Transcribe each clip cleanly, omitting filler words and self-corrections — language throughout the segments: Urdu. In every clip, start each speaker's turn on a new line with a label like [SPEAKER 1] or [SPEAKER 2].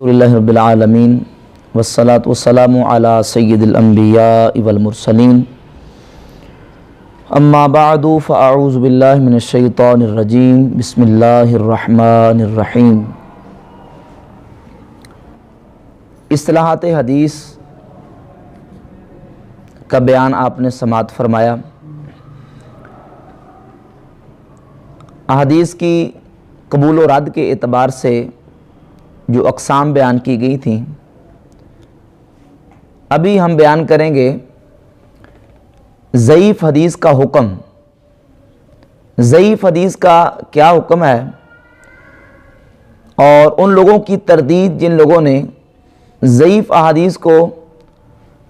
[SPEAKER 1] اللہ رب العالمین والصلاة والسلام علی سید الانبیاء والمرسلین اما بعد فاعوذ باللہ من الشیطان الرجیم بسم اللہ الرحمن الرحیم۔ اصطلاحات حدیث کا بیان آپ نے سماعت فرمایا۔ احادیث کی قبول و رد کے اعتبار سے جو اقسام بیان کی گئی تھیں، ابھی ہم بیان کریں گے ضعیف حدیث کا حکم۔ ضعیف حدیث کا کیا حکم ہے اور ان لوگوں کی تردید جن لوگوں نے ضعیف احادیث کو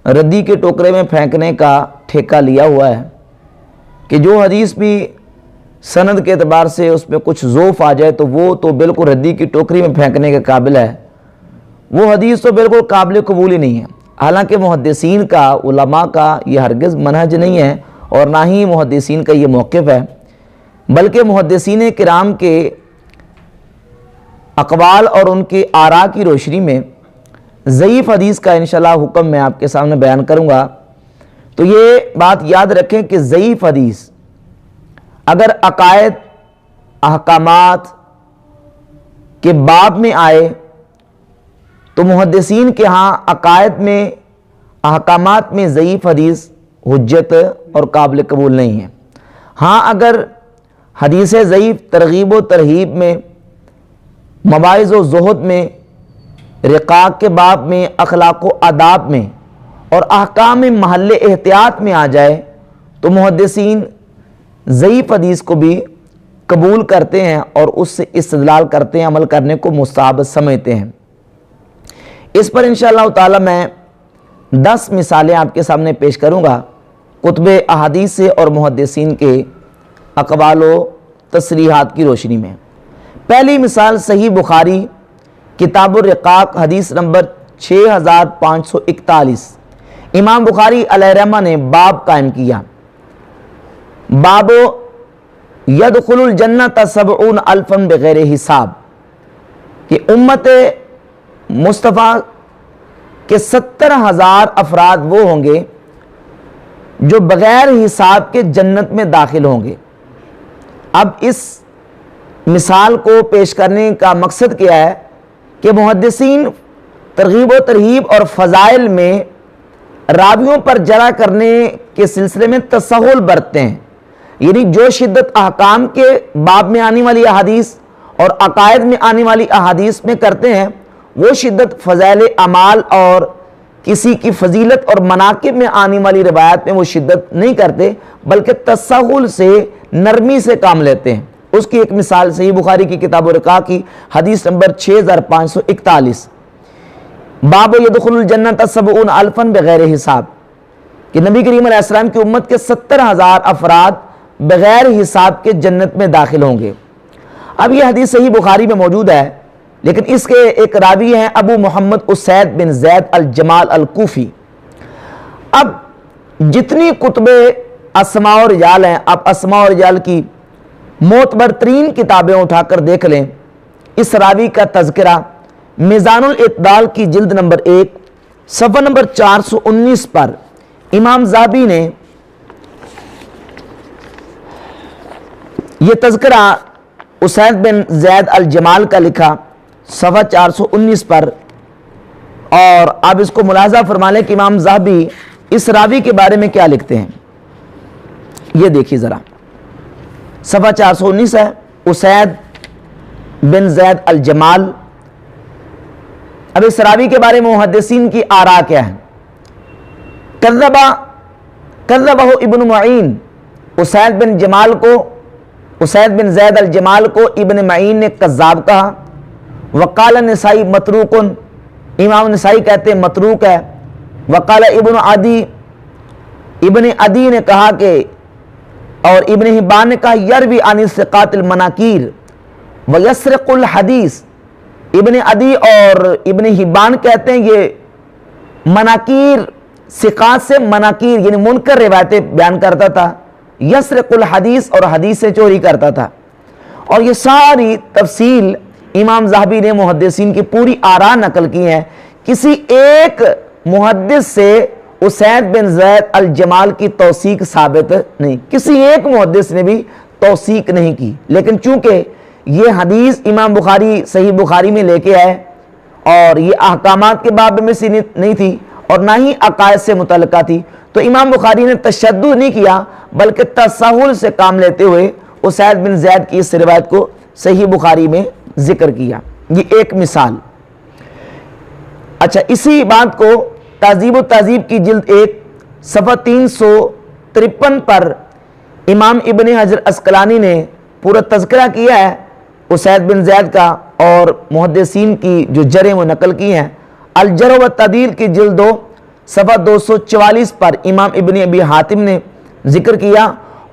[SPEAKER 1] ردی کے ٹوکرے میں پھینکنے کا ٹھیکہ لیا ہوا ہے کہ جو حدیث بھی سند کے اعتبار سے اس میں کچھ ضعف آ جائے تو وہ تو بالکل ردی کی ٹوکری میں پھینکنے کے قابل ہے، وہ حدیث تو بالکل قابل قبول ہی نہیں ہے۔ حالانکہ محدثین کا، علماء کا یہ ہرگز منہج نہیں ہے اور نہ ہی محدثین کا یہ موقف ہے، بلکہ محدثین کرام کے اقوال اور ان کے آراء کی روشنی میں ضعیف حدیث کا انشاءاللہ حکم میں آپ کے سامنے بیان کروں گا۔ تو یہ بات یاد رکھیں کہ ضعیف حدیث اگر عقائد احکامات کے باب میں آئے تو محدثین کے ہاں عقائد میں احکامات میں ضعیف حدیث حجت اور قابل قبول نہیں ہے۔ ہاں اگر حدیث ضعیف ترغیب و ترہیب میں، مواعظ و زہد میں، رقاق کے باب میں، اخلاق و آداب میں اور احکام محل احتیاط میں آ جائے تو محدثین ضعیف حدیث کو بھی قبول کرتے ہیں اور اس سے استدلال کرتے ہیں، عمل کرنے کو مستحب سمجھتے ہیں۔ اس پر انشاءاللہ تعالی میں 10 مثالیں آپ کے سامنے پیش کروں گا کتب احادیث سے اور محدثین کے اقوال و تصریحات کی روشنی میں۔ پہلی مثال صحیح بخاری کتاب الرقاق حدیث نمبر 6541۔ امام بخاری علیہ رحمہ نے باب قائم کیا، باب یدخل الجنت 70,000 بغیر حساب، کہ امت مصطفیٰ کے 70,000 افراد وہ ہوں گے جو بغیر حساب کے جنت میں داخل ہوں گے۔ اب اس مثال کو پیش کرنے کا مقصد کیا ہے کہ محدثین ترغیب و ترہیب اور فضائل میں راویوں پر جرح کرنے کے سلسلے میں تساہل برتتے ہیں، یعنی جو شدت احکام کے باب میں آنے والی احادیث اور عقائد میں آنے والی احادیث میں کرتے ہیں، وہ شدت فضائل اعمال اور کسی کی فضیلت اور مناقب میں آنے والی روایات میں وہ شدت نہیں کرتے، بلکہ تساہل سے، نرمی سے کام لیتے ہیں۔ اس کی ایک مثال صحیح بخاری کی کتاب الرقاق کی حدیث نمبر 6541، باب یدخل الجنت 70,000 بغیر حساب، کہ نبی کریم علیہ السلام کی امت کے 70,000 افراد بغیر حساب کے جنت میں داخل ہوں گے۔ اب یہ حدیث صحیح بخاری میں موجود ہے، لیکن اس کے ایک راوی ہیں ابو محمد اسید بن زید الجمال الکوفی۔ اب جتنی کتب اسماء و رجال ہیں، آپ اسماء و رجال کی معتبر ترین کتابیں اٹھا کر دیکھ لیں، اس راوی کا تذکرہ میزان الاعتدال کی جلد نمبر 1 صفحہ نمبر 419 پر امام ذہبی نے یہ تذکرہ اسید بن زید الجمال کا لکھا صفحہ 419 پر، اور آپ اس کو ملاحظہ فرما لیں کہ امام ذہبی اس راوی کے بارے میں کیا لکھتے ہیں۔ یہ دیکھیے ذرا، صفحہ 419 ہے، اسید بن زید الجمال۔ اب اس راوی کے بارے میں محدثین کی آراء کیا ہے؟ کذبہ ابن معین، اسید بن زید الجمال کو ابن معین نے کذاب کہا۔ وقال نسائی متروک، امام نسائی کہتے ہیں متروک ہے۔ وقال ابن عدی نے کہا کہ، اور ابن حبان نے کہا یروی عن الثقات المناکیر ویسرق الحدیث۔ ابن عدی اور ابن حبان کہتے ہیں یہ مناکیر، ثقات سے مناکیر یعنی منکر روایتیں بیان کرتا تھا، یسرق الحدیث اور حدیث سے چوری کرتا تھا۔ اور یہ ساری تفصیل امام ذہبی نے محدثین کی پوری آراء نقل کی ہیں، کسی ایک محدث سے اسید بن زید الجمال کی توثیق ثابت نہیں، کسی ایک محدث نے بھی توثیق نہیں کی، لیکن چونکہ یہ حدیث امام بخاری صحیح بخاری میں لے کے آئے اور یہ احکامات کے باب میں سے نہیں تھی اور نہ ہی عقائد سے متعلقہ تھی، تو امام بخاری نے تشدد نہیں کیا بلکہ تساہل سے کام لیتے ہوئے اسید بن زید کی اس روایت کو صحیح بخاری میں ذکر کیا۔ یہ ایک مثال۔ اچھا، اسی بات کو تہذیب و تہذیب کی جلد 1 صفحہ 353 پر امام ابن حجر عسقلانی نے پورا تذکرہ کیا ہے اسید بن زید کا، اور محدثین کی جو جرح وہ نقل کی ہیں۔ الجرح و تعدیل کی جلد 2 صفحہ 244 پر امام ابن ابی حاتم نے ذکر کیا،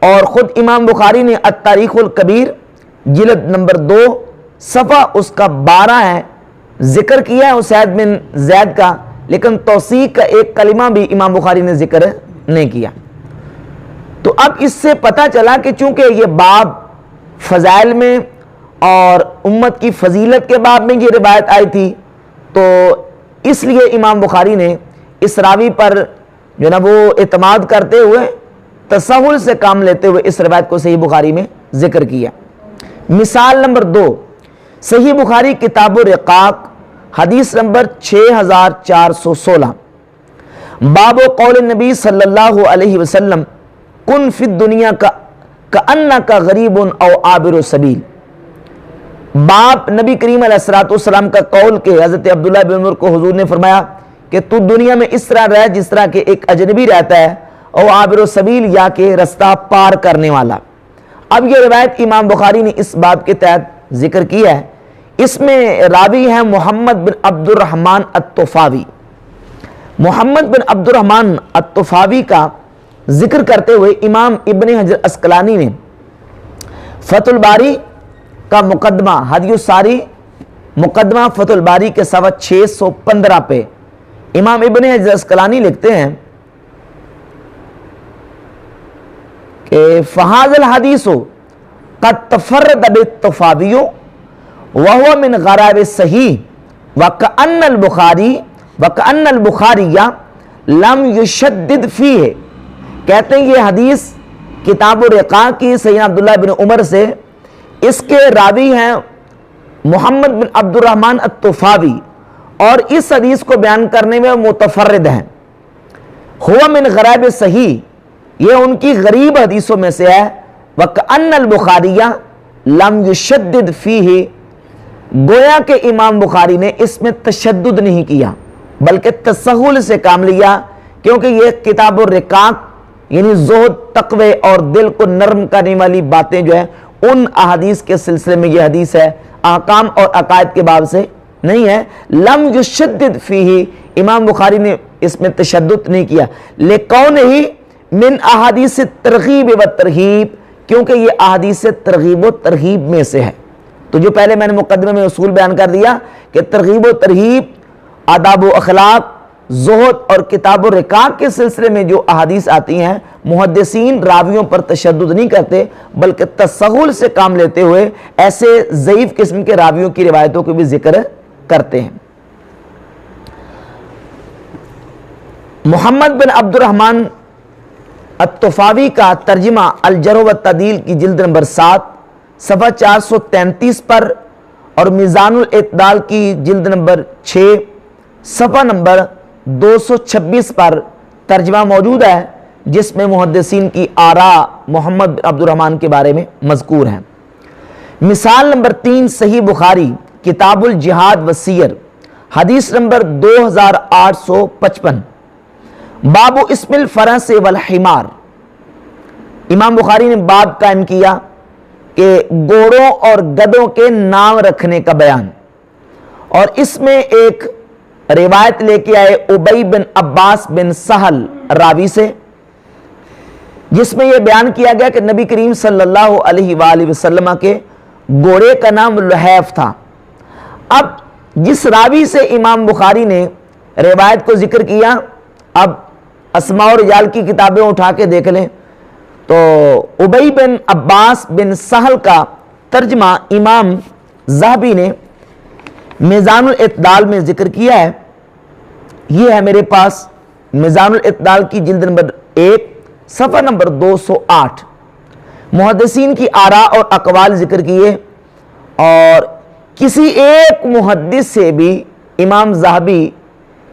[SPEAKER 1] اور خود امام بخاری نے التاریخ الکبیر جلد نمبر 2 صفحہ اس کا 12 ہے، ذکر کیا ہے اسید بن زید کا، لیکن توثیق کا ایک کلمہ بھی امام بخاری نے ذکر نہیں کیا۔ تو اب اس سے پتہ چلا کہ چونکہ یہ باب فضائل میں اور امت کی فضیلت کے باب میں یہ روایت آئی تھی، تو اس لیے امام بخاری نے اس راوی پر جو نا وہ اعتماد کرتے ہوئے تساہل سے کام لیتے ہوئے اس روایت کو صحیح بخاری میں ذکر کیا۔ مثال نمبر 2، صحیح بخاری کتاب الرقاق حدیث نمبر 6416، باب قول نبی صلی اللہ علیہ وسلم کن فی الدنیا کأنک غریب او عابر سبیل۔ باپ نبی کریم علیہ السلام کا قول کہ حضرت عبداللہ بن عمر کو حضور نے فرمایا کہ تو دنیا میں اس طرح رہ جس طرح کہ ایک اجنبی رہتا ہے، او عابر السبیل یا کہ رستہ پار کرنے والا۔ اب یہ روایت امام بخاری نے اس باب کے تحت ذکر کیا ہے، اس میں راوی ہے محمد بن عبد الرحمن الطفاوی۔ محمد بن عبد الرحمن الطفاوی کا ذکر کرتے ہوئے امام ابن حجر عسقلانی نے فتح الباری کا مقدمہ ہدی الساری مقدمہ فتح الباری کے صفحہ 615 پہ امام ابن حجر عسقلانی لکھتے ہیں کہ فہذا الحدیث قد تفرد بالطفاوی وهو من غرائب الصحیح وکأن البخاری لم یشدد فیہ۔ کہتے ہیں یہ حدیث کتاب الرقاق کی سیدنا عبداللہ بن عمر سے، اس کے راوی ہیں محمد بن عبد الرحمن الطفاوی، اور اس حدیث کو بیان کرنے میں متفرد ہیں۔ ہوا من غرائب صحیح، یہ ان کی غریب حدیثوں میں سے ہے۔ وَكَأَنَّ الْبُخَارِيَّ لَمْ يُشَدِّدْ فِيهِ، گویا کہ امام بخاری نے اس میں تشدد نہیں کیا بلکہ تسہل سے کام لیا، کیونکہ یہ کتاب الرقاق یعنی زہد، تقوی اور دل کو نرم کرنے والی باتیں جو ہے ان احادیث کے سلسلے میں یہ حدیث ہے، احکام اور عقائد کے باب سے نہیں ہے۔ لم یشدد فیہ، امام بخاری نے اس میں تشدد نہیں کیا، لِقَوْنِهِ من احادیث ترغیب و ترہیب، کیونکہ یہ احادیث ترغیب و ترہیب میں سے ہے۔ تو جو پہلے میں نے مقدمے میں اصول بیان کر دیا کہ ترغیب و ترہیب، آداب و اخلاق، زہد اور کتاب الرقاق کے سلسلے میں جو احادیث آتی ہیں، محدثین راویوں پر تشدد نہیں کرتے بلکہ تسہل سے کام لیتے ہوئے ایسے ضعیف قسم کے راویوں کی روایتوں کو بھی ذکر کرتے ہیں۔ محمد بن عبد الرحمن الطفاوی کا ترجمہ الجرح و تعدیل کی جلد نمبر 7 صفحہ 433 پر، اور میزان الاعتدال کی جلد نمبر 6 صفحہ نمبر 226 پر ترجمہ موجود ہے، جس میں محدثین کی آراء محمد بن عبد الرحمن کے بارے میں مذکور ہیں۔ مثال نمبر 3، صحیح بخاری کتاب الجہاد والسیر حدیث نمبر 2855، باب اسم الفرس والحمار۔ امام بخاری نے باب قائم کیا کہ گھوڑوں اور گدھوں کے نام رکھنے کا بیان، اور اس میں ایک روایت لے کے آئے ابی بن عباس بن سہل راوی سے، جس میں یہ بیان کیا گیا کہ نبی کریم صلی اللہ علیہ وآلہ وسلم کے گھوڑے کا نام لحیف تھا۔ اب جس راوی سے امام بخاری نے روایت کو ذکر کیا، اب اسماء و رجال کی کتابیں اٹھا کے دیکھ لیں تو ابی بن عباس بن سہل کا ترجمہ امام ذہبی نے میزان الاعتدال میں ذکر کیا ہے. یہ ہے میرے پاس میزان الاعتدال کی جلد نمبر 1 صفحہ نمبر 208. محدثین کی آراء اور اقوال ذکر کیے اور کسی ایک محدث سے بھی امام ذہبی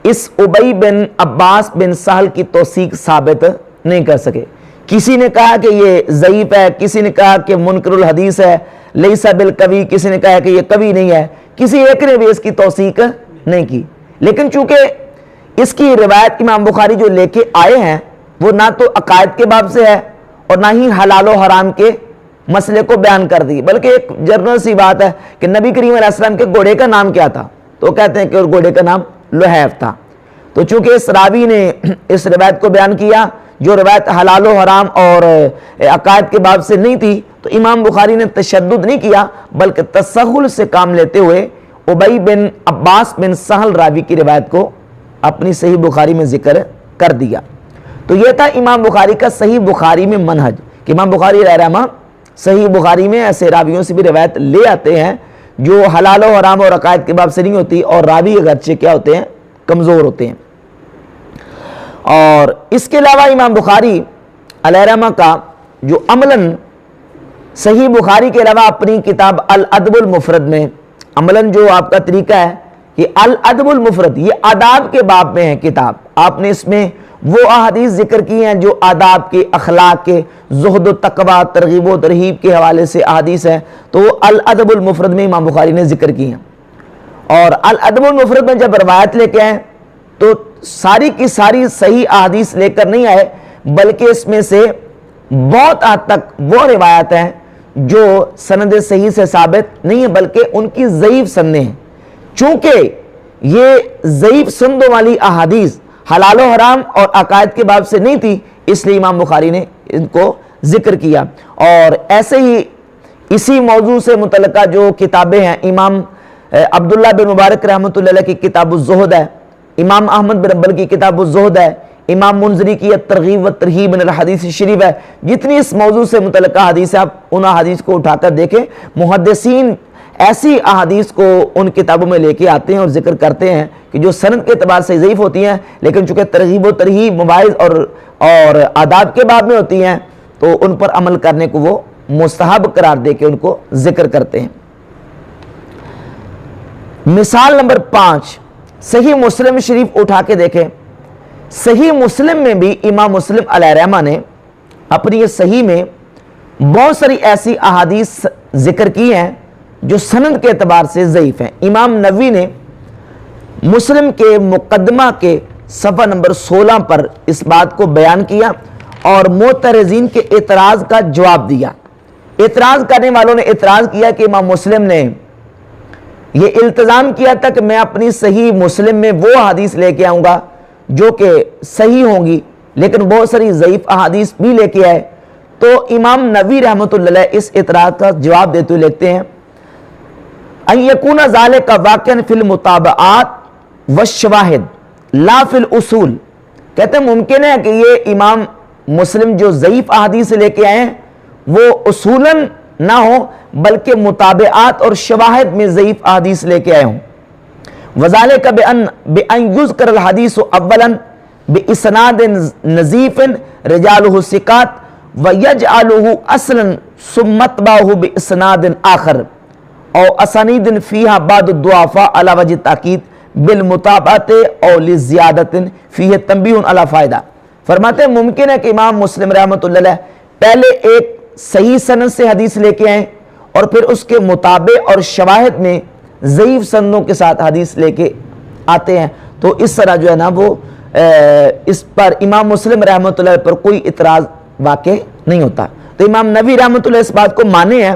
[SPEAKER 1] اس ابی بن عباس بن سہل کی توثیق ثابت نہیں کر سکے. کسی نے کہا کہ یہ ضعیف ہے, کسی نے کہا کہ منکر الحدیث ہے, لیس بالقوی, کسی نے کہا کہ یہ قوی نہیں ہے, کسی ایک نے بھی اس کی توثیق نہیں کی. لیکن چونکہ اس کی روایت امام بخاری جو لے کے آئے ہیں وہ نہ تو عقائد کے باب سے ہے اور نہ ہی حلال و حرام کے مسئلے کو بیان کر دی, بلکہ ایک جنرل سی بات ہے کہ نبی کریم علیہ السلام کے گھوڑے کا نام کیا تھا, تو کہتے ہیں کہ اور گھوڑے کا نام لحیف تھا. تو چونکہ اس راوی نے اس روایت کو بیان کیا جو روایت حلال و حرام اور عقائد کے باب سے نہیں تھی, تو امام بخاری نے تشدد نہیں کیا بلکہ تسہل سے کام لیتے ہوئے ابی بن عباس بن سہل راوی کی روایت کو اپنی صحیح بخاری میں ذکر کر دیا. تو یہ تھا امام بخاری کا صحیح بخاری میں منہج کہ امام بخاری علیہ رحمہ صحیح بخاری میں ایسے راویوں سے بھی روایت لے آتے ہیں جو حلال و حرام اور عقائد کے باب سے نہیں ہوتی اور راوی اگرچہ کیا ہوتے ہیں, کمزور ہوتے ہیں. اور اس کے علاوہ امام بخاری علیہ رحمہ کا جو عملاً صحیح بخاری کے علاوہ اپنی کتاب الادب المفرد میں عملاً جو آپ کا طریقہ ہے کہ الادب المفرد یہ آداب کے باب میں ہے کتاب, آپ نے اس میں وہ احادیث ذکر کی ہیں جو آداب کے, اخلاق کے, زہد و تقوی, ترغیب و ترہیب کے حوالے سے احادیث ہیں, تو وہ الادب المفرد میں امام بخاری نے ذکر کی ہیں. اور الادب المفرد میں جب روایت لے کے آئے تو ساری کی ساری صحیح احادیث لے کر نہیں آئے بلکہ اس میں سے بہت حد تک وہ روایت ہیں جو سند صحیح سے ثابت نہیں ہے بلکہ ان کی ضعیف سندیں ہیں. چونکہ یہ ضعیف سندوں والی احادیث حلال و حرام اور عقائد کے باب سے نہیں تھی, اس لیے امام بخاری نے ان کو ذکر کیا. اور ایسے ہی اسی موضوع سے متعلقہ جو کتابیں ہیں, امام عبداللہ بن مبارک رحمۃ اللہ علیہ کی کتاب الزہد ہے, امام احمد بن حنبل کی کتاب الزہد ہے, امام منذری کی الترغیب و ترہیب من الحدیث شریف ہے. جتنی اس موضوع سے متعلقہ حدیث ہے آپ ان احادیث کو اٹھا کر دیکھیں. محدثین ایسی احادیث کو ان کتابوں میں لے کے آتے ہیں اور ذکر کرتے ہیں کہ جو سند کے اعتبار سے ضعیف ہوتی ہیں لیکن چونکہ ترغیب و ترہیب مواعظ اور آداب کے باب میں ہوتی ہیں تو ان پر عمل کرنے کو وہ مستحب قرار دے کے ان کو ذکر کرتے ہیں. مثال نمبر 5 صحیح مسلم شریف اٹھا کے دیکھیں. صحیح مسلم میں بھی امام مسلم علیہ رحمہ نے اپنی صحیح میں بہت ساری ایسی احادیث ذکر کی ہیں جو سند کے اعتبار سے ضعیف ہیں. امام نووی نے مسلم کے مقدمہ کے صفحہ نمبر 16 پر اس بات کو بیان کیا اور معترضین کے اعتراض کا جواب دیا. اعتراض کرنے والوں نے اعتراض کیا کہ امام مسلم نے یہ التزام کیا تھا کہ میں اپنی صحیح مسلم میں وہ حدیث لے کے آؤں گا جو کہ صحیح ہوں گی, لیکن بہت ساری ضعیف احادیث بھی لے کے آئے. تو امام نووی رحمۃ اللہ علیہ اس اعتراض کا جواب دیتے ہوئے لکھتے ہیں ان یکون ذالک واقعا فی المتابعات والشواہد لا فی الاصول. کہتے ہیں ممکن ہے کہ یہ امام مسلم جو ضعیف احادیث لے کے آئے ہیں وہ اصولاً نہ ہو بلکہ متابعات اور شواہد میں ضعیف احادیث لے کے آئے ہوں. وذالک بأن یذکر الحدیث اولا باسناد نظیف رجالہ ثقات ویجعلہ اصلا ثم اتبعہ باسناد آخر او اسانید فیہا بعض الضعفاء علی وجہ تاکید بالمتابعت او لزیادت فیہ تنبیہ علی فائدہ. فرماتے ہیں ممکن ہے کہ امام مسلم رحمۃ اللہ علیہ پہلے ایک صحیح سند سے حدیث لے کے آئیں اور پھر اس کے متابع اور شواہد میں ضعیف سندوں کے ساتھ حدیث لے کے آتے ہیں. تو اس طرح جو ہے نا وہ اس پر امام مسلم رحمۃ اللہ پر کوئی اعتراض واقع نہیں ہوتا. تو امام نووی رحمۃ اللہ اس بات کو مانے ہیں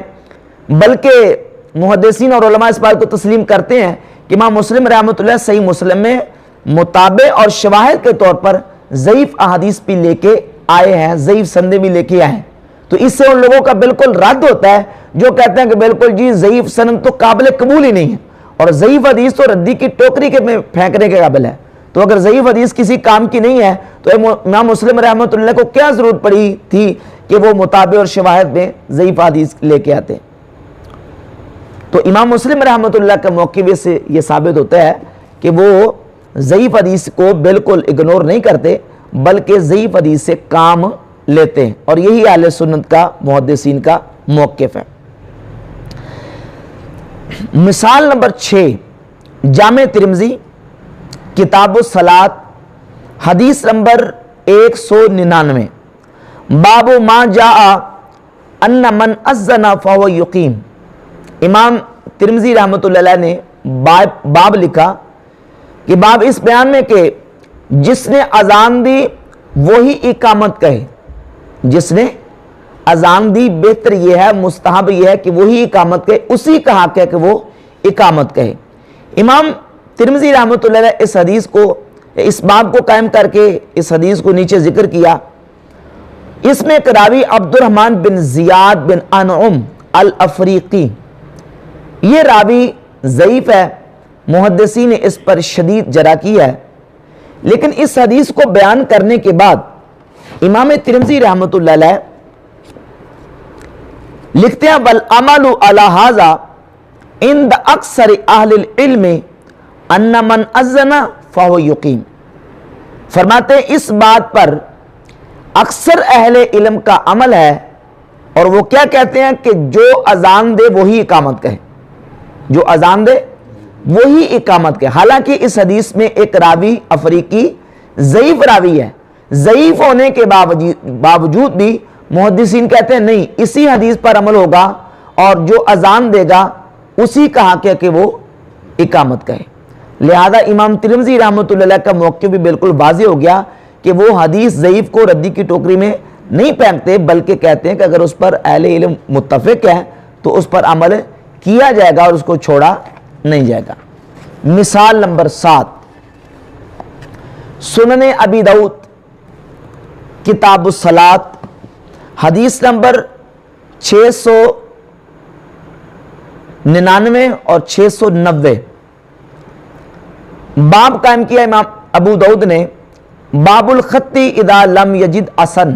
[SPEAKER 1] بلکہ محدثین اور علماء اس بات کو تسلیم کرتے ہیں کہ امام مسلم رحمۃ اللہ صحیح مسلم میں متابع اور شواہد کے طور پر ضعیف احادیث بھی لے کے آئے ہیں, ضعیف سندیں بھی لے کے آئے ہیں. تو اس سے ان لوگوں کا بالکل رد ہوتا ہے جو کہتے ہیں کہ بالکل جی ضعیف سند تو قابل قبول ہی نہیں ہے اور ضعیف حدیث تو ردی کی ٹوکری کے میں پھینکنے کے قابل ہے. تو اگر ضعیف حدیث کسی کام کی نہیں ہے تو امام مسلم رحمۃ اللہ کو کیا ضرورت پڑی تھی کہ وہ متابع اور شواہد میں ضعیف حدیث لے کے آتے. تو امام مسلم رحمۃ اللہ کے موقع سے یہ ثابت ہوتا ہے کہ وہ ضعیف حدیث کو بالکل اگنور نہیں کرتے بلکہ ضعیف حدیث سے کام لیتے ہیں، اور یہی اہل سنت کا محدثین کا موقف ہے۔ مثال نمبر 6، جامع ترمذی کتاب الصلاۃ حدیث نمبر 199، باب ما جاء ان من اذن فهو یقیم۔ امام ترمذی رحمۃ اللہ علیہ نے باب لکھا کہ باب اس بیان میں کہ جس نے اذان دی وہی اقامت کہے، جس نے اذان دی بہتر یہ ہے، مستحب یہ ہے کہ وہی اقامت کہے، اسی کا حق ہے کہ وہ اقامت کہے۔ امام ترمذی رحمۃ اللہ علیہ اس حدیث کو، اس باب کو قائم کر کے اس حدیث کو نیچے ذکر کیا۔ اس میں ایک راوی عبد الرحمن بن زیاد بن انعم الافریقی، یہ راوی ضعیف ہے، محدثین نے اس پر شدید جرح کی ہے، لیکن اس حدیث کو بیان کرنے کے بعد امام ترمذی رحمۃ اللہ علیہ لکھتے ہیں والعمل علی ھذا عند اکثر اہل العلم ان من اذن فهو یقیم۔ فرماتے ہیں اس بات پر اکثر اہل علم کا عمل ہے، اور وہ کیا کہتے ہیں کہ جو اذان دے وہی اقامت کہے، جو اذان دے وہی اقامت کہے۔ حالانکہ اس حدیث میں ایک راوی افریقی ضعیف راوی ہے، ضعیف ہونے کے باوجود بھی محدثین کہتے ہیں نہیں، اسی حدیث پر عمل ہوگا اور جو اذان دے گا اسی کا حق ہے کہ وہ اقامت کہے۔ لہذا امام ترمذی رحمۃ اللہ علیہ کا موقع بھی بالکل واضح ہو گیا کہ وہ حدیث ضعیف کو ردی کی ٹوکری میں نہیں پھینکتے، بلکہ کہتے ہیں کہ اگر اس پر اہل علم متفق ہے تو اس پر عمل کیا جائے گا اور اس کو چھوڑا نہیں جائے گا۔ مثال نمبر 7، سنن ابی داؤد کتاب الصلاۃ حدیث نمبر 699 اور 690، باب قائم کیا امام ابو داؤد نے، باب الخط اذا لم یجد اثن،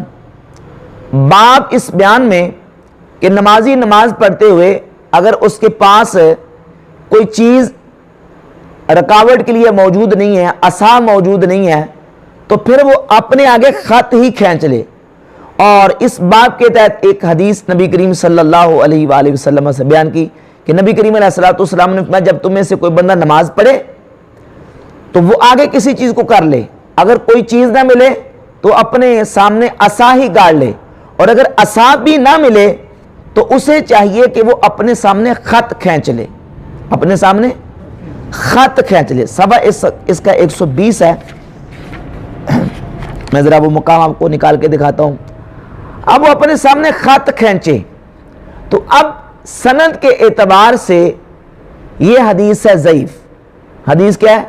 [SPEAKER 1] باب اس بیان میں کہ نمازی نماز پڑھتے ہوئے اگر اس کے پاس کوئی چیز رکاوٹ کے لیے موجود نہیں ہے، عصا موجود نہیں ہے، تو پھر وہ اپنے آگے خط ہی کھینچ لے۔ اور اس باب کے تحت ایک حدیث نبی کریم صلی اللہ علیہ وآلہ وسلم سے بیان کی کہ نبی کریم علیہ السلام نے فرمایا جب تمہیں سے کوئی بندہ نماز پڑھے تو وہ آگے کسی چیز کو کر لے، اگر کوئی چیز نہ ملے تو اپنے سامنے عصا ہی گاڑ لے، اور اگر عصا بھی نہ ملے تو اسے چاہیے کہ وہ اپنے سامنے خط کھینچ لے، اپنے سامنے خط کھینچ لے۔ صفحہ اس کا 120 ہے، میں ذرا وہ مقام آپ کو نکال کے دکھاتا ہوں۔ اب وہ اپنے سامنے خط کھینچے تو اب سند کے اعتبار سے یہ حدیث ہے ضعیف، حدیث کیا ہے؟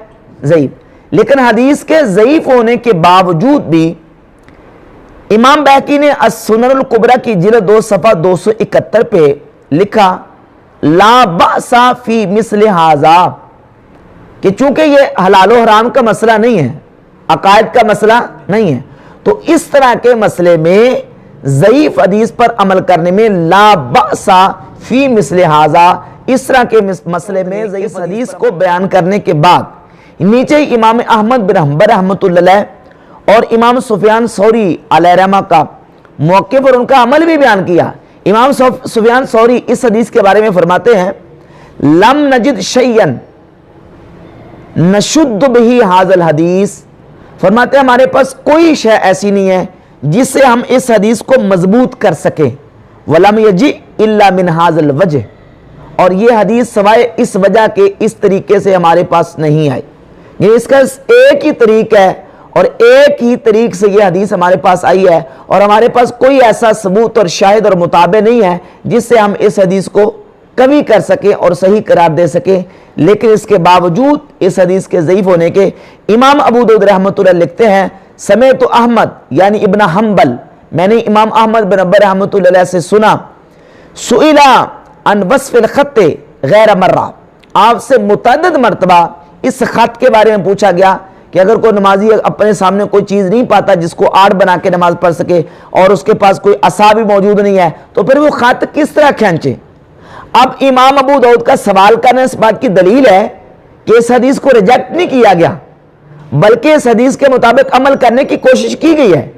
[SPEAKER 1] ضعیف۔ لیکن حدیث کے ضعیف ہونے کے باوجود بھی امام بہقی نے السنن الکبریٰ کی جلد 2 صفحہ 271 پہ لکھا لا بأس فی مثل ھذا، کہ چونکہ یہ حلال و حرام کا مسئلہ نہیں ہے، عقائد کا مسئلہ نہیں ہے، تو اس طرح کے مسئلے میں ضعیف حدیث پر عمل کرنے میں لا بأس فی مثل ھذا، اس طرح کے مسئلے میں ضعیف حدیث کو بیان کرنے کے بعد نیچے امام احمد بن حنبل رحمۃ اللہ علیہ اور امام سفیان ثوری علیہ رحمہ کا موقف اور ان کا عمل بھی بیان کیا۔ امام سفیان ثوری اس حدیث کے بارے میں فرماتے ہیں لم نجد شیئا نشد بہ ھذا الحدیث، فرماتے ہیں ہمارے پاس کوئی شے ایسی نہیں ہے جس سے ہم اس حدیث کو مضبوط کر سکیں، ولم یجی الا من ھذا الوجہ، اور یہ حدیث سوائے اس وجہ کے اس طریقے سے ہمارے پاس نہیں آئی، یہ اس کا ایک ہی طریق ہے اور ایک ہی طریق سے یہ حدیث ہمارے پاس آئی ہے، اور ہمارے پاس کوئی ایسا ثبوت اور شاہد اور متابع نہیں ہے جس سے ہم اس حدیث کو کبھی کر سکیں اور صحیح قرار دے سکیں۔ لیکن اس کے باوجود اس حدیث کے ضعیف ہونے کے امام ابو داؤد رحمۃ اللہ لکھتے ہیں سمعت احمد یعنی ابن حنبل، میں نے امام احمد بن حنبل رحمۃ اللہ علیہ سے سنا، سئلا عن وصف الخط غیر مرہ، آپ سے متعدد مرتبہ اس خط کے بارے میں پوچھا گیا کہ اگر کوئی نمازی اپنے سامنے کوئی چیز نہیں پاتا جس کو آڑ بنا کے نماز پڑھ سکے اور اس کے پاس کوئی عصا بھی موجود نہیں ہے تو پھر وہ خط کس طرح کھینچے؟ اب امام ابو داؤد کا سوال کرنا اس بات کی دلیل ہے کہ اس حدیث کو ریجیکٹ نہیں کیا گیا، بلکہ اس حدیث کے مطابق عمل کرنے کی کوشش کی گئی ہے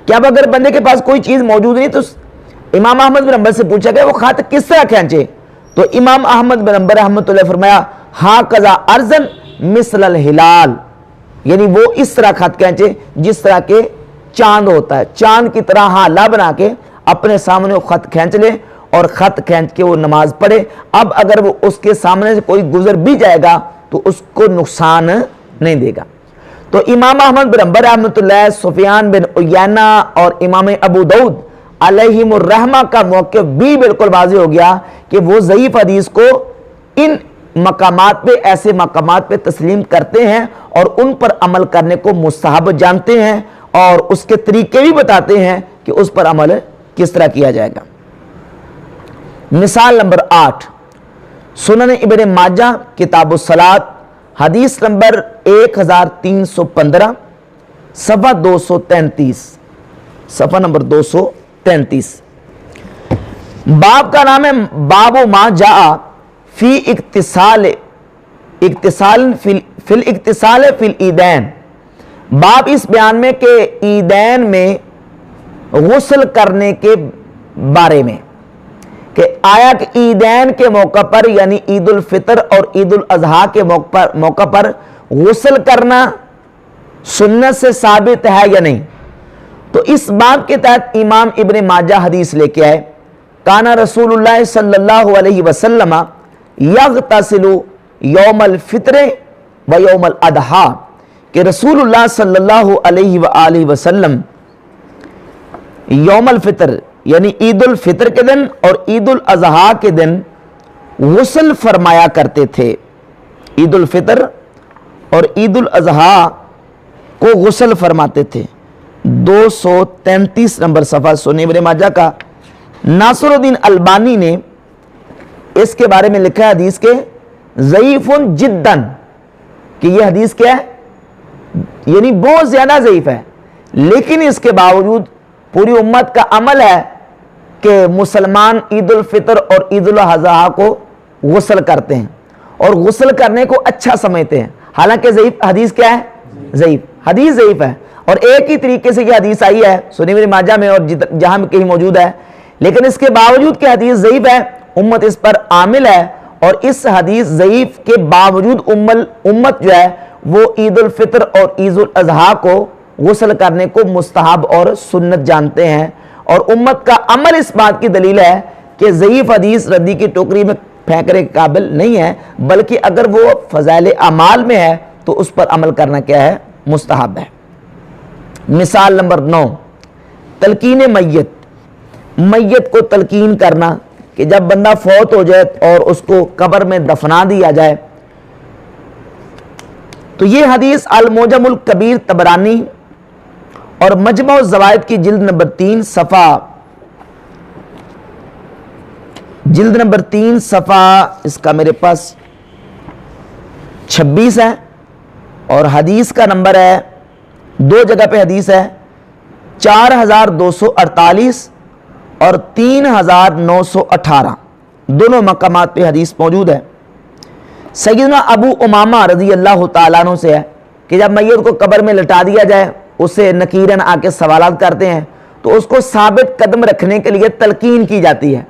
[SPEAKER 1] کہ اب اگر بندے کے پاس کوئی چیز موجود نہیں تو امام احمد بن حنبل سے پوچھا گیا وہ خط کس طرح کھینچے، تو امام احمد بن حنبل رحمۃ اللہ فرمایا ہا قضا ارزن مثل الہلال، یعنی وہ اس طرح خط کھینچے جس طرح کے چاند ہوتا ہے، چاند کی طرح حالہ بنا کے اپنے سامنے وہ خط کھینچ لے اور خط کھینچ کے وہ نماز پڑھے۔ اب اگر وہ اس کے سامنے سے کوئی گزر بھی جائے گا تو اس کو نقصان نہیں دے گا۔ تو امام احمد بن حنبل رحمۃ اللہ، سفیان بن عیینہ اور امام ابو داؤد علیہم الرحمہ کا موقف بھی بالکل واضح ہو گیا کہ وہ ضعیف حدیث کو ان مقامات پہ، ایسے مقامات پہ تسلیم کرتے ہیں اور ان پر عمل کرنے کو مستحب جانتے ہیں اور اس کے طریقے بھی بتاتے ہیں کہ اس پر عمل کس طرح کیا جائے گا۔ مثال نمبر 8، سنن ابن ماجہ کتاب الصلاۃ حدیث نمبر 1315 صفحہ 233، صفحہ نمبر 233، باب کا نام ہے باب ما جاء فی اغتسال فی العیدین، باب اس بیان میں کہ عیدین میں غسل کرنے کے بارے میں، کہ آیا کہ عیدین کے موقع پر یعنی عید الفطر اور عید الاضحیٰ کے موقع پر غسل کرنا سنت سے ثابت ہے یا نہیں۔ تو اس باب کے تحت امام ابن ماجہ حدیث لے کے آئے، کانا رسول اللہ صلی اللہ علیہ وسلم یغتسل یوم الفطر و یوم الاضحیٰ، کہ رسول اللہ صلی اللہ علیہ وآلہ وسلم یوم الفطر یعنی عید الفطر کے دن اور عید الاضحیٰ کے دن غسل فرمایا کرتے تھے۔ عید الفطر اور عید الاضحیٰ کو غسل فرماتے تھے۔ 233 نمبر صفحہ سنن ابن ماجہ کا ناصر الدین البانی نے اس کے بارے میں لکھا ہے حدیث کے ضعیف جداً، کہ یہ حدیث کیا ہے، یعنی بہت زیادہ ضعیف ہے، لیکن اس کے باوجود پوری امت کا عمل ہے کہ مسلمان عید الفطر اور عید الاضحیٰ کو غسل کرتے ہیں اور غسل کرنے کو اچھا سمجھتے ہیں، حالانکہ ضعیف حدیث کیا ہے، ضعیف حدیث ضعیف ہے، اور ایک ہی طریقے سے یہ حدیث آئی ہے سنن ابن ماجہ میں اور جہاں میں کہیں موجود ہے، لیکن اس کے باوجود کہ حدیث ضعیف ہے امت اس پر عامل ہے، اور اس حدیث ضعیف کے باوجود امت جو ہے وہ عید الفطر اور عید الاضحیٰ کو غسل کرنے کو مستحب اور سنت جانتے ہیں، اور امت کا عمل اس بات کی دلیل ہے کہ ضعیف حدیث ردی کی ٹوکری میں پھینکنے کے قابل نہیں ہے، بلکہ اگر وہ فضائل اعمال میں ہے تو اس پر عمل کرنا کیا ہے، مستحب ہے۔ مثال نمبر 9، تلقین میت کو تلقین کرنا، کہ جب بندہ فوت ہو جائے اور اس کو قبر میں دفنا دیا جائے، تو یہ حدیث المعجم الکبیر طبرانی اور مجمع الزوائد کی جلد نمبر 3 صفحہ اس کا میرے پاس 26 ہے، اور حدیث کا نمبر ہے، دو جگہ پہ حدیث ہے 4248 اور 3918، دونوں مقامات پہ حدیث موجود ہے۔ سیدنا ابو امامہ رضی اللہ تعالیٰ عنہ سے ہے کہ جب میت کو قبر میں لٹا دیا جائے، اسے نکیرن آ کے سوالات کرتے ہیں تو اس کو ثابت قدم رکھنے کے لیے تلقین کی جاتی ہے،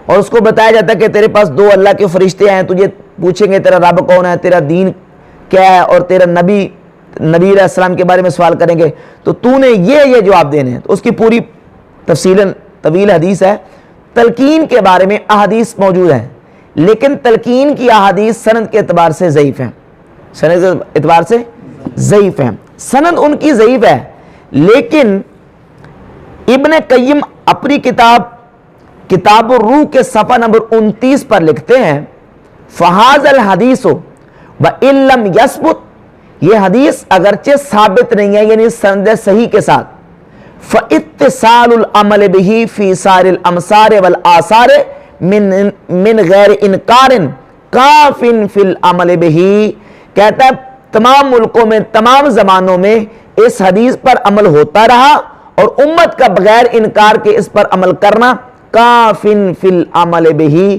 [SPEAKER 1] اور اس کو بتایا جاتا ہے کہ تیرے پاس 2 اللہ کے فرشتے ہیں، تجھے پوچھیں گے تیرا رب کون ہے، تیرا دین کیا ہے، اور تیرا نبی علیہ السلام کے بارے میں سوال کریں گے، تو تو نے یہ جواب دینے ہیں۔ تو اس کی پوری تفصیلاً طویل حدیث ہے۔ تلقین کے بارے میں احادیث موجود ہیں، لیکن تلقین کی احادیث سند کے اعتبار سے ضعیف ہیں، سند کے اعتبار سے ضعیف ہیں، سند ان کی ضعیف ہے، لیکن ابن قیم اپنی کتاب الروح کے صفحہ نمبر 29 پر لکھتے ہیں فہذا الحدیث وَإِن لَمْ يَثْبُتْ، یہ حدیث اگرچہ ثابت نہیں ہے یعنی سند صحیح کے ساتھ، فَإِتِّصَالُ الْعَمَلِ بِهِ فِي سَائِرِ الْأَمْصَارِ وَالْآثَارِ من غیر انکار کافٍ فی العمل بِهِ، کہتا ہے تمام ملکوں میں، تمام زمانوں میں اس حدیث پر عمل ہوتا رہا، اور امت کا بغیر انکار کے اس پر عمل کرنا کافٍ فی العمل بِهِ،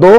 [SPEAKER 1] 2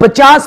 [SPEAKER 1] 50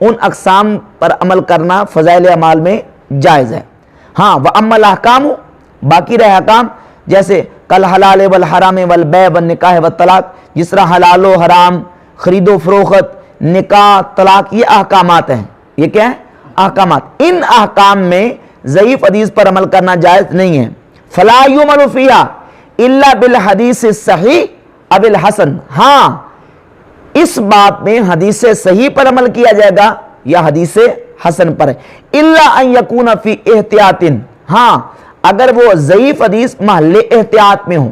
[SPEAKER 1] ان اقسام پر عمل کرنا فضائل اعمال میں جائز ہے۔ ہاں وَأَمَّا الْأَحْكَامُ، باقی رہے احکام جیسے کل حلال والحرام والبیع والنکاح والطلاق، جس طرح حلال و حرام، خرید و فروخت، نکاح، طلاق، یہ احکامات ہیں۔ یہ کیا ہے؟ احکامات۔ ان احکام میں ضعیف حدیث پر عمل کرنا جائز نہیں ہے۔ فَلَا يُعْمَلُ فِيهَا إِلَّا بِالْحَدِيثِ الصَّحِيحِ أَوِ الْحَسَنِ، ہاں اس بات میں حدیث صحیح پر عمل کیا جائے گا یا حدیث حسن پر ہے۔ إِلَّا أَن يَكُونَ فِي احتیاط، ہاں اگر وہ ضعیف حدیث محل احتیاط میں ہو،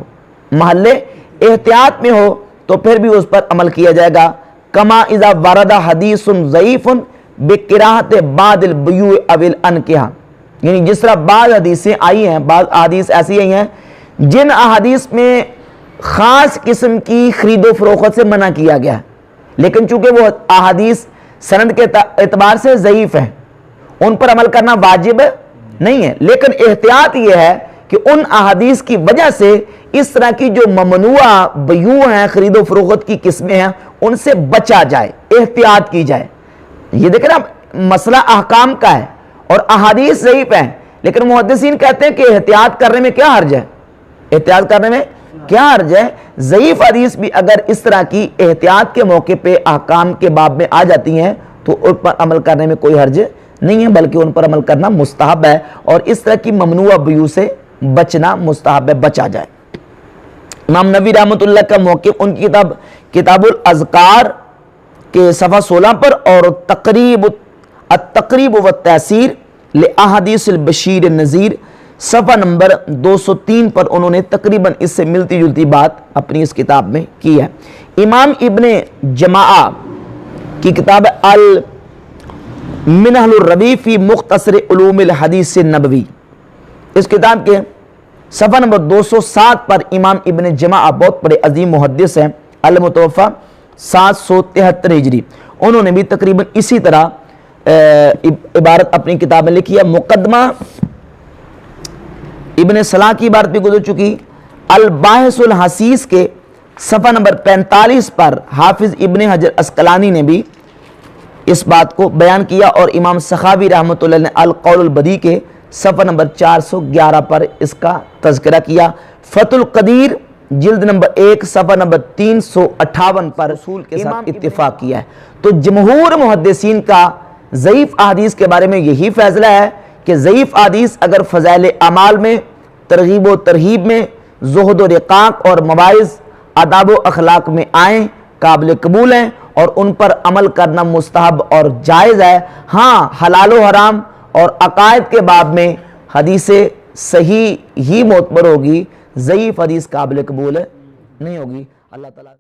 [SPEAKER 1] محل احتیاط میں ہو تو پھر بھی اس پر عمل کیا جائے گا۔ کما اذا ورد حدیث ضعیف بکراہت بعض البیوع او الانکحہ، یعنی جس طرح بعض حدیثیں آئی ہیں، بعض احادیث ایسی آئی ہیں جن احادیث میں خاص قسم کی خرید و فروخت سے منع کیا گیا ہے، لیکن چونکہ وہ احادیث سند کے اعتبار سے ضعیف ہیں، ان پر عمل کرنا واجب نہیں ہے، لیکن احتیاط یہ ہے کہ ان احادیث کی وجہ سے اس طرح کی جو ممنوع بیوع ہیں، خرید و فروخت کی قسمیں ہیں، ان سے بچا جائے، احتیاط کی جائے۔ یہ دیکھیں نا مسئلہ احکام کا ہے اور احادیث ضعیف ہیں، لیکن محدثین کہتے ہیں کہ احتیاط کرنے میں کیا حرج ہے؟ احتیاط کرنے میں کیا حرج ہے؟ ضعیف حدیث بھی اگر اس طرح کی احتیاط کے موقع پہ احکام کے باب میں آ جاتی ہیں تو ان پر عمل کرنے میں کوئی حرج نہیں ہے، بلکہ ان پر عمل کرنا مستحب ہے، اور اس طرح کی ممنوع بیوع سے بچنا مستحب ہے، بچا جائے۔ امام نووی رحمۃ اللہ کا موقف ان کی کتاب الاذکار کے صفحہ 16 پر، اور التقریب والتحسیر لأحادیث البشیر النذیر صفحہ نمبر 203 پر انہوں نے تقریباً اس سے ملتی جلتی بات اپنی اس کتاب میں کی ہے۔ امام ابن جماعہ کی کتاب المنہل الربیع فی مختصر علوم الحدیث النبوی، اس کتاب کے صفحہ نمبر 207 پر امام ابن جماعہ بہت بڑے عظیم محدث ہیں، المتوفہ 773 ہجری، انہوں نے بھی تقریباً اسی طرح عبارت اپنی کتاب میں لکھی ہے۔ مقدمہ ابن صلاح کی عبارت بھی گزر چکی۔ الباحث الحسیس کے صفحہ نمبر 45 پر حافظ ابن حجر اسقلانی نے بھی اس بات کو بیان کیا، اور امام سخاوی رحمۃ اللہ نے القول البدیع کے صفحہ نمبر 411 پر اس کا تذکرہ کیا۔ فتح القدیر جلد نمبر 1 صفحہ نمبر 358 پر رسول کے ساتھ اتفاق کیا ہے۔ تو جمہور محدثین کا ضعیف احادیث کے بارے میں یہی فیصلہ ہے کہ ضعیف احادیث اگر فضائل اعمال میں، ترغیب و ترہیب میں، زہد و رقاق اور مواعظ، آداب و اخلاق میں آئیں، قابل قبول ہیں اور ان پر عمل کرنا مستحب اور جائز ہے۔ ہاں حلال و حرام اور عقائد کے باب میں حدیث صحیح ہی معتبر ہوگی، ضعیف حدیث قابل قبول نہیں ہوگی۔ اللہ تعالیٰ